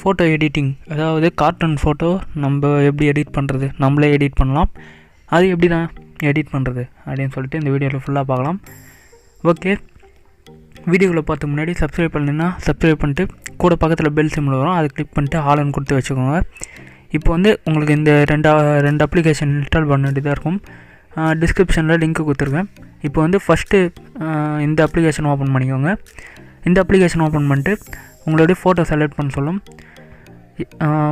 Photo editing, அதாவது cartoon photo நம்ம எப்படி எடிட் பண்ணுறது, நம்மளே எடிட் பண்ணலாம். அது எப்படி தான் எடிட் பண்ணுறது அப்படின்னு சொல்லிட்டு இந்த வீடியோவில் ஃபுல்லாக பார்க்கலாம். ஓகே, வீடியோவில் பார்த்து முன்னாடி சப்ஸ்கிரைப் பண்ணினா சப்ஸ்கிரைப் பண்ணிட்டு கூட பக்கத்தில் பெல் சிம்பிள் வரும், அதை கிளிக் பண்ணிட்டு ஆல்னு கொடுத்து வச்சுக்கோங்க. இப்போ வந்து உங்களுக்கு இந்த ரெண்டு அப்ளிகேஷன் இன்ஸ்டால் பண்ண வேண்டியதாக இருக்கும். டிஸ்கிரிப்ஷனில் லிங்க்கு கொடுத்துருக்கேன். இப்போ வந்து ஃபஸ்ட்டு இந்த அப்ளிகேஷன் ஓப்பன் பண்ணிக்கோங்க. இந்த அப்ளிகேஷன் ஓப்பன் பண்ணிட்டு உங்களுடைய ஃபோட்டோ செலக்ட் பண்ண சொல்லும்.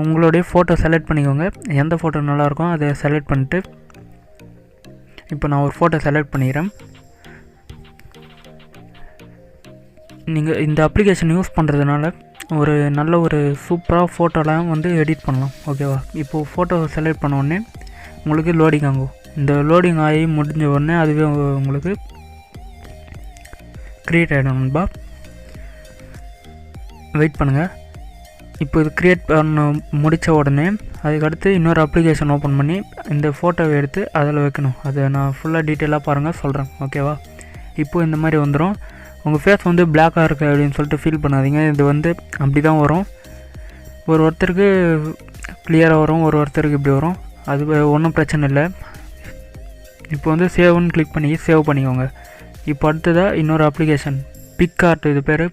உங்களுடைய ஃபோட்டோ செலக்ட் பண்ணிக்கோங்க. எந்த ஃபோட்டோ நல்லாயிருக்கும் அதை செலக்ட் பண்ணிட்டு இப்போ நான் ஒரு ஃபோட்டோ செலக்ட் பண்ணிக்கிறேன். நீங்கள் இந்த அப்ளிகேஷன் யூஸ் பண்ணுறதுனால ஒரு நல்ல ஒரு சூப்பராக ஃபோட்டோலாம் வந்து எடிட் பண்ணலாம். ஓகேவா? இப்போது ஃபோட்டோ செலக்ட் பண்ண உடனே உங்களுக்கு லோடிங் ஆகும். இந்த லோடிங் ஆகி முடிஞ்ச உடனே அதுவே உங்களுக்கு க்ரியேட் ஆகிடும். நண்பா வெயிட் பண்ணுங்கள். இப்போ இது க்ரியேட் பண்ண முடித்த உடனே அதுக்கடுத்து இன்னொரு அப்ளிகேஷன் ஓப்பன் பண்ணி இந்த ஃபோட்டோவை எடுத்து அதில் வைக்கணும். அதை நான் ஃபுல்லாக டீட்டெயிலாக பாருங்கள் சொல்கிறேன். ஓகேவா? இப்போது இந்த மாதிரி வந்துடும். உங்கள் ஃபேஸ் வந்து பிளாக்காக இருக்குது அப்படின்னு சொல்லிட்டு ஃபீல் பண்ணாதீங்க. இது வந்து அப்படி தான் வரும். ஒருத்தருக்கு கிளியராக வரும், ஒருத்தருக்கு இப்படி வரும். அது ஒன்றும் பிரச்சனை இல்லை. இப்போ வந்து சேவ்னு கிளிக் பண்ணி சேவ் பண்ணிக்கோங்க. இப்போ அடுத்ததாக இன்னொரு அப்ளிகேஷன் பிக்ஆர்ட், இது பேர்.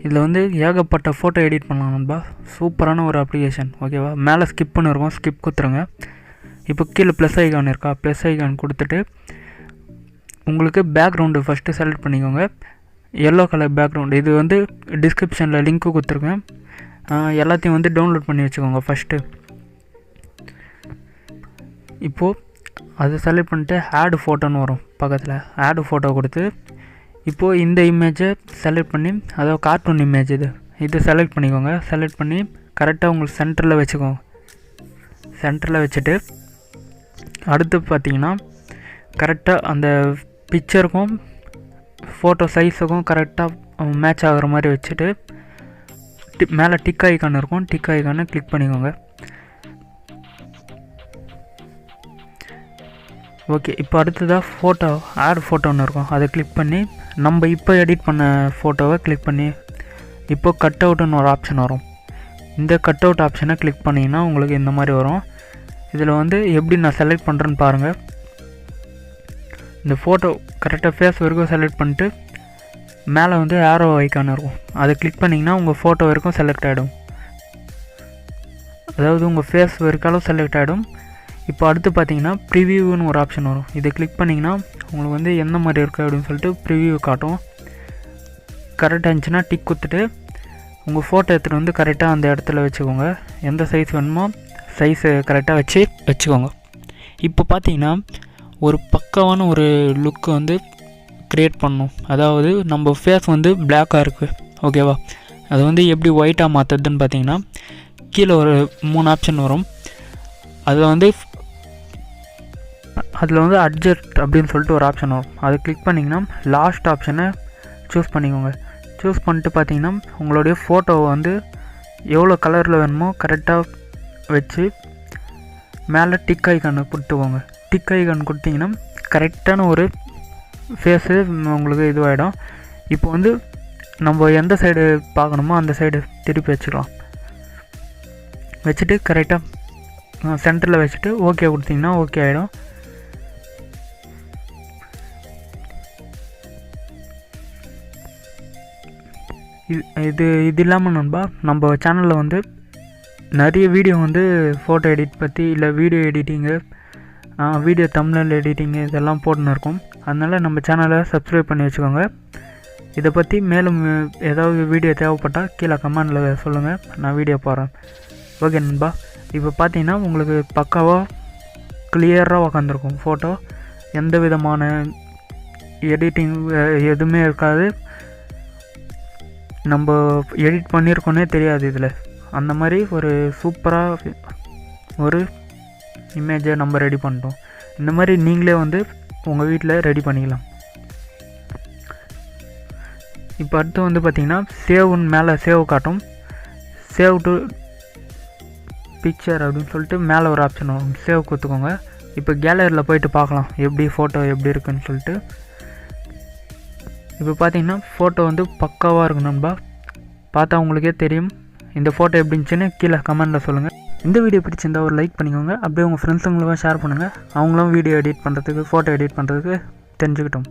இதில் வந்து ஏகப்பட்ட ஃபோட்டோ எடிட் பண்ணலாம் நண்பா. சூப்பரான ஒரு அப்ளிகேஷன். ஓகேவா? மேலே ஸ்கிப்னு இருக்கும், ஸ்கிப் கொடுத்துருங்க. இப்போ கீழே ப்ளஸ் ஐகான் இருக்கா, ப்ளஸ் ஐகான் கொடுத்துட்டு உங்களுக்கு பேக்ரவுண்டு ஃபஸ்ட்டு செலக்ட் பண்ணிக்கோங்க. Yellow colour background. இது வந்து டிஸ்கிரிப்ஷனில் லிங்க்கு கொடுத்துருக்கேன். எல்லாத்தையும் வந்து டவுன்லோட் பண்ணி வச்சுக்கோங்க ஃபஸ்ட்டு. இப்போது அதை செலக்ட் பண்ணிட்டு ஆட் ஃபோட்டோன்னு வரும் பக்கத்தில். ஆட் ஃபோட்டோ கொடுத்து இப்போது இந்த இமேஜை செலக்ட் பண்ணி, அதாவது கார்ட்டூன் இமேஜ் இது செலக்ட் பண்ணிக்கோங்க. செலக்ட் பண்ணி கரெக்டாக உங்களுக்கு சென்டரில் வச்சுக்கோங்க. சென்டரில் வச்சுட்டு அடுத்து பார்த்தீங்கன்னா கரெக்டாக அந்த பிக்சருக்கும் ஃபோட்டோ சைஸுக்கும் கரெக்டாக மேட்ச் ஆகிற மாதிரி வச்சுட்டு மேலே டிக் ஐக்கான் இருக்கும், டிக் ஐக்கானை கிளிக் பண்ணிக்கோங்க. ஓகே, இப்போ அடுத்ததாக ஃபோட்டோ ஆட் ஃபோட்டோன்னு இருக்கும், அதை கிளிக் பண்ணி நம்ம இப்போ எடிட் பண்ண ஃபோட்டோவை கிளிக் பண்ணி இப்போது கட் அவுட்டுன்னு ஒரு ஆப்ஷன் வரும். இந்த கட் அவுட் ஆப்ஷனை கிளிக் பண்ணிங்கன்னா உங்களுக்கு இந்த மாதிரி வரும். இதில் வந்து எப்படி நான் செலக்ட் பண்ணுறேன்னு பாருங்கள். இந்த ஃபோட்டோ கரெக்டாக ஃபேஸ் வரைக்கும் செலக்ட் பண்ணிட்டு மேலே வந்து ஆரோ ஐக்கான் இருக்கும், அதை கிளிக் பண்ணிங்கன்னா உங்கள் ஃபோட்டோ வரைக்கும் செலக்ட் ஆகிடும். அதாவது உங்கள் ஃபேஸ் வரைக்கும் செலக்ட் ஆகிடும். இப்போ அடுத்து பார்த்தீங்கன்னா ப்ரிவியூன்னு ஒரு ஆப்ஷன் வரும். இதை கிளிக் பண்ணிங்கன்னா உங்களுக்கு வந்து எந்த மாதிரி இருக்குது அப்படின்னு சொல்லிட்டு ப்ரிவியூ காட்டும். கரெக்டாக இருந்துச்சுன்னா டிக் கொடுத்துட்டு உங்கள் ஃபோட்டோ எடுத்துகிட்டு வந்து கரெக்டாக அந்த இடத்துல வச்சுக்கோங்க. எந்த சைஸ் வேணுமோ சைஸை கரெக்டாக வச்சுக்கோங்க. இப்போ பார்த்தீங்கன்னா ஒரு பக்காவான ஒரு லுக்கு வந்து க்ரியேட் பண்ணணும். அதாவது நம்ம ஃபேஸ் வந்து பிளாக்காக இருக்குது. ஓகேவா? அது வந்து எப்படி ஒயிட்டாக மாற்றுறதுன்னு பார்த்தீங்கன்னா கீழே ஒரு 3 ஆப்ஷன் வரும். அதில் வந்து அட்ஜஸ்ட் அப்படின்னு சொல்லிட்டு ஒரு ஆப்ஷன் வரும். அதை கிளிக் பண்ணிங்கன்னா லாஸ்ட் ஆப்ஷனை சூஸ் பண்ணிக்கோங்க. சூஸ் பண்ணிட்டு பார்த்தீங்கன்னா உங்களுடைய ஃபோட்டோவை வந்து எவ்வளோ கலரில் வேணுமோ கரெக்டாக வச்சு மேலே டிக் ஐக்கானை கொடுத்துக்கோங்க. டிக் ஐக்கான் கொடுத்தீங்கன்னா கரெக்டான ஒரு ஃபேஸு உங்களுக்கு இதுவாகிடும். இப்போ வந்து நம்ம எந்த சைடு பார்க்கணுமோ அந்த சைடு திருப்பி வச்சுக்கலாம். வச்சுட்டு கரெக்டாக சென்டரில் வச்சுட்டு ஓகே கொடுத்தீங்கன்னா ஓகே ஆகிடும். இது இல்லாமல் நண்பா நம்ம சேனலில் வந்து நிறைய வீடியோ வந்து ஃபோட்டோ எடிட் பற்றி, இல்லை video editing, video thumbnail editing இதெல்லாம் போட்டுன்னு இருக்கும். அதனால் நம்ம சேனலை சப்ஸ்கிரைப் பண்ணி வச்சுக்கோங்க. இதை பற்றி மேலும் ஏதாவது வீடியோ தேவைப்பட்டால் கீழே கமெண்டில் சொல்லுங்கள், நான் வீடியோ போடுறேன். ஓகே நண்பா, இப்போ பார்த்தீங்கன்னா உங்களுக்கு பக்காவாக கிளியராக உக்காந்துருக்கும் ஃபோட்டோ. எந்த விதமான எடிட்டிங் எதுவுமே இருக்காது. நம்ம எடிட் பண்ணியிருக்கோன்னே தெரியாது இதில். அந்த மாதிரி ஒரு சூப்பராக ஒரு இமேஜை நம்ம ரெடி பண்ணிட்டோம். இந்த மாதிரி நீங்களே வந்து உங்கள் வீட்டில் ரெடி பண்ணிக்கலாம். இப்போ அடுத்து வந்து பார்த்திங்கன்னா சேவ்னு மேலே சேவ் காட்டும். சேவ் டு பிக்சர் அப்படின்னு சொல்லிட்டு மேலே ஒரு ஆப்ஷன் வரும், சேவ் கொடுத்துக்கோங்க. இப்போ கேலரியில் போயிட்டு பார்க்கலாம் எப்படி ஃபோட்டோ எப்படி இருக்குன்னு சொல்லிட்டு. இப்போ பார்த்தீங்கன்னா ஃபோட்டோ வந்து பக்காவாக இருக்கும் நண்பா. பார்த்தா உங்களுக்கே தெரியும் இந்த ஃபோட்டோ எப்படி இருந்துச்சுன்னு கீழே கமெண்ட்டில் சொல்லுங்கள். இந்த வீடியோ பிடிச்சிருந்தால் ஒரு லைக் பண்ணிக்கோங்க. அப்படியே உங்கள் ஃப்ரெண்ட்ஸுங்களுக்கும் ஷேர் பண்ணுங்கள். அவங்களும் வீடியோ எடிட் பண்ணுறதுக்கு, ஃபோட்டோ எடிட் பண்ணுறதுக்கு தெரிஞ்சுக்கிட்டோம்.